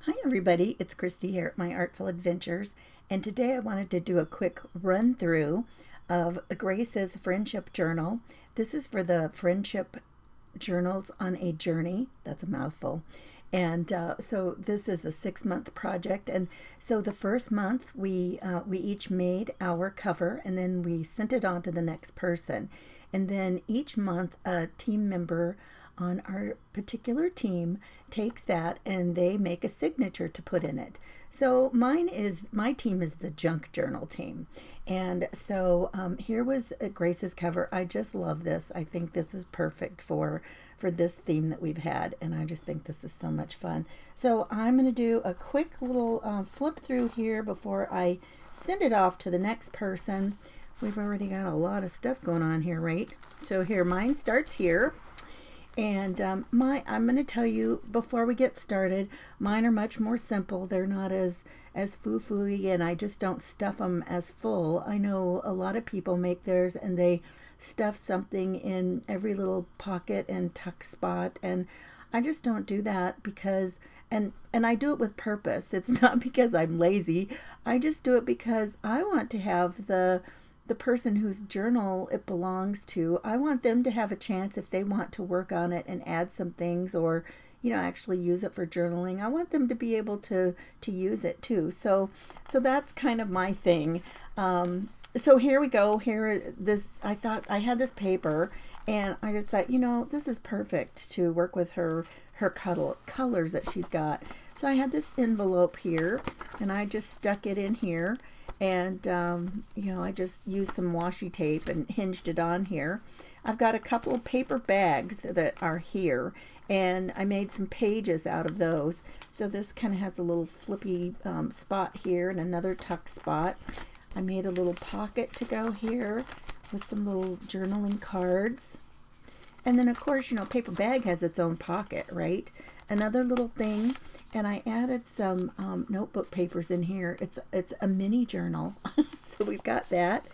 Hi everybody, it's Christy here at My Artful Adventures, and today I wanted to do a quick run through of Grace's Friendship Journal. This is for the Friendship Journals on a Journey. That's a mouthful. And so this is a 6-month project, and so the first month we each made our cover, and then we sent it on to the next person, and then each month a team member on our particular team takes that and they make a signature to put in it. So my team is the junk journal team, and so here was Grace's cover. I just love this. I think this is perfect for this theme that we've had, and I just think this is so much fun. So I'm going to do a quick little flip through here before I send it off to the next person. We've already got a lot of stuff going on here, right? So here, mine starts here. And I'm going to tell you before we get started, mine are much more simple. They're not as foo-foo-y, and I just don't stuff them as full. I know a lot of people make theirs and they stuff something in every little pocket and tuck spot, and I just don't do that because, and I do it with purpose. It's not because I'm lazy. I just do it because I want to have the person whose journal it belongs to, I want them to have a chance if they want to work on it and add some things, or actually use it for journaling. I want them to be able to use it too. So that's kind of my thing. So here we go. I thought I had this paper, and I just thought, this is perfect to work with her colors that she's got. So I had this envelope here, and I just stuck it in here. And, I just used some washi tape and hinged it on here. I've got a couple of paper bags that are here, and I made some pages out of those. So this kind of has a little flippy spot here and another tuck spot. I made a little pocket to go here with some little journaling cards. And then, of course, paper bag has its own pocket, right? Another little thing, and I added some notebook papers in here. It's a mini journal, so we've got that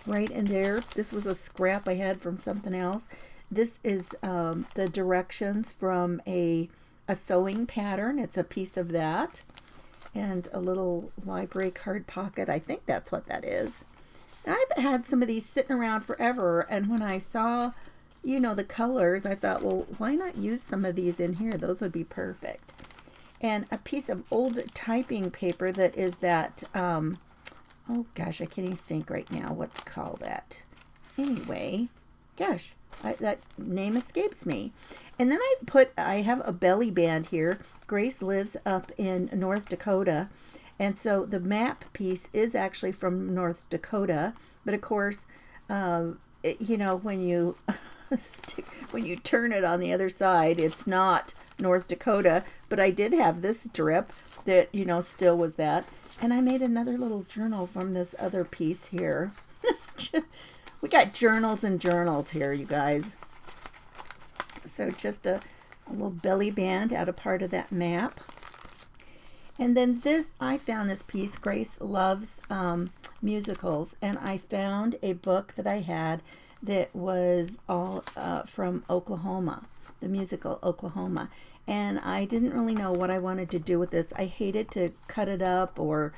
right in there. This was a scrap I had from something else. This is the directions from a sewing pattern. It's a piece of that, and a little library card pocket. I think that's what that is. And I've had some of these sitting around forever, and when I saw the colors, I thought, well, why not use some of these in here? Those would be perfect. And a piece of old typing paper that is that, oh gosh, I can't even think right now what to call that. Anyway, gosh, that name escapes me. And then I have a belly band here. Grace lives up in North Dakota, and so the map piece is actually from North Dakota. But of course, when you when you turn it on the other side, it's not North Dakota. But I did have this drip that still was that, and I made another little journal from this other piece here. We got journals and journals here, you guys. So just a little belly band out of part of that map. And then I found this piece. Grace loves musicals, and I found a book that I had that was all from Oklahoma, the musical Oklahoma. And I didn't really know what I wanted to do with this. I hated to cut it up, or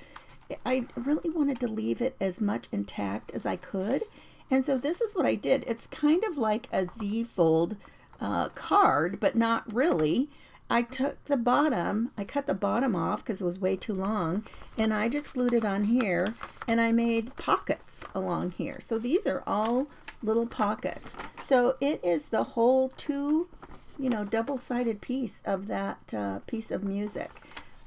I really wanted to leave it as much intact as I could. And so this is what I did. It's kind of like a Z-fold card, but not really. I cut the bottom off because it was way too long, and I just glued it on here, and I made pockets along here. So these are all little pockets. So it is the whole double-sided piece of that piece of music.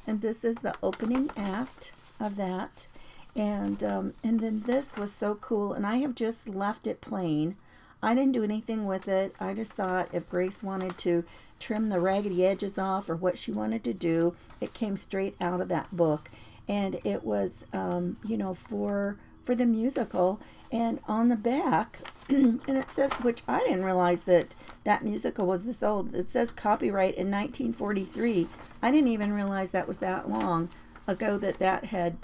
And this is the opening act of that. And then this was so cool, and I have just left it plain. I didn't do anything with it. I just thought if Grace wanted to trim the raggedy edges off or what she wanted to do, it came straight out of that book. And it was for the musical. And on the back, and it says, which I didn't realize that musical was this old. It says copyright in 1943. I didn't even realize that was that long ago that had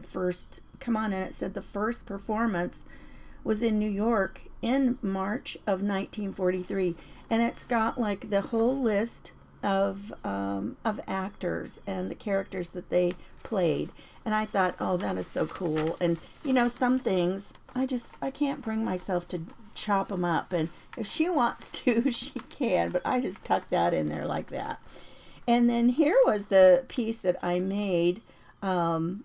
first come on. And it said the first performance was in New York in March of 1943. And it's got like the whole list of actors and the characters that they played. And I thought, oh, that is so cool. And you know, some things I can't bring myself to chop them up. And if she wants to, she can. But I just tucked that in there like that. And then here was the piece that I made on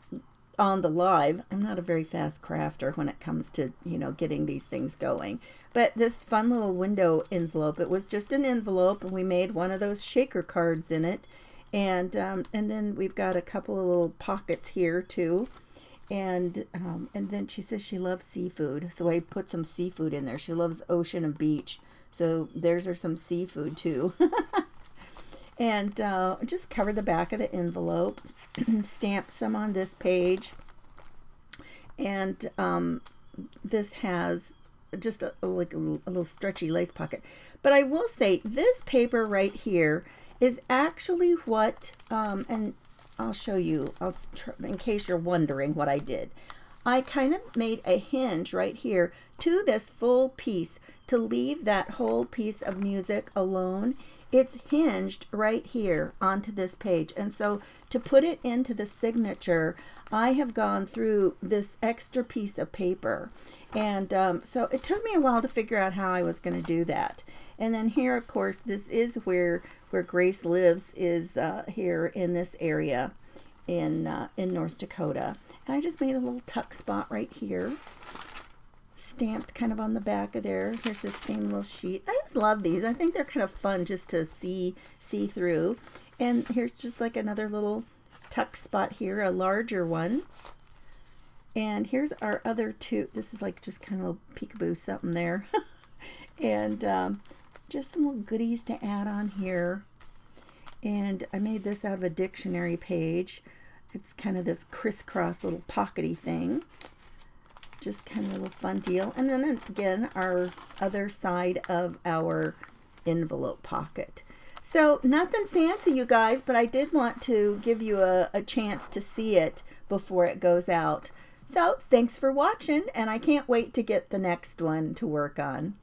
the live. I'm not a very fast crafter when it comes to, you know, getting these things going. But this fun little window envelope, it was just an envelope, and we made one of those shaker cards in it. And then we've got a couple of little pockets here too. And then she says she loves seafood, so I put some seafood in there. She loves ocean and beach, so there's her some seafood too. And just cover the back of the envelope, stamp some on this page, and this has just like a little stretchy lace pocket. But I will say this paper right here is actually what, and I'll show you, in case you're wondering what I did. I kind of made a hinge right here to this full piece to leave that whole piece of music alone. It's hinged right here onto this page. And so to put it into the signature, I have gone through this extra piece of paper. And so it took me a while to figure out how I was going to do that. And then here, of course, this is where Grace lives, is here in this area in North Dakota. And I just made a little tuck spot right here, stamped kind of on the back of there. Here's this same little sheet. I just love these. I think they're kind of fun just to see through. And here's just like another little tuck spot here, a larger one. And here's our other two. This is like just kind of a little peekaboo something there. And just some little goodies to add on here. And I made this out of a dictionary page. It's kind of this crisscross little pockety thing. Just kind of a little fun deal. And then again, our other side of our envelope pocket. So nothing fancy, you guys, but I did want to give you a chance to see it before it goes out. So thanks for watching, and I can't wait to get the next one to work on.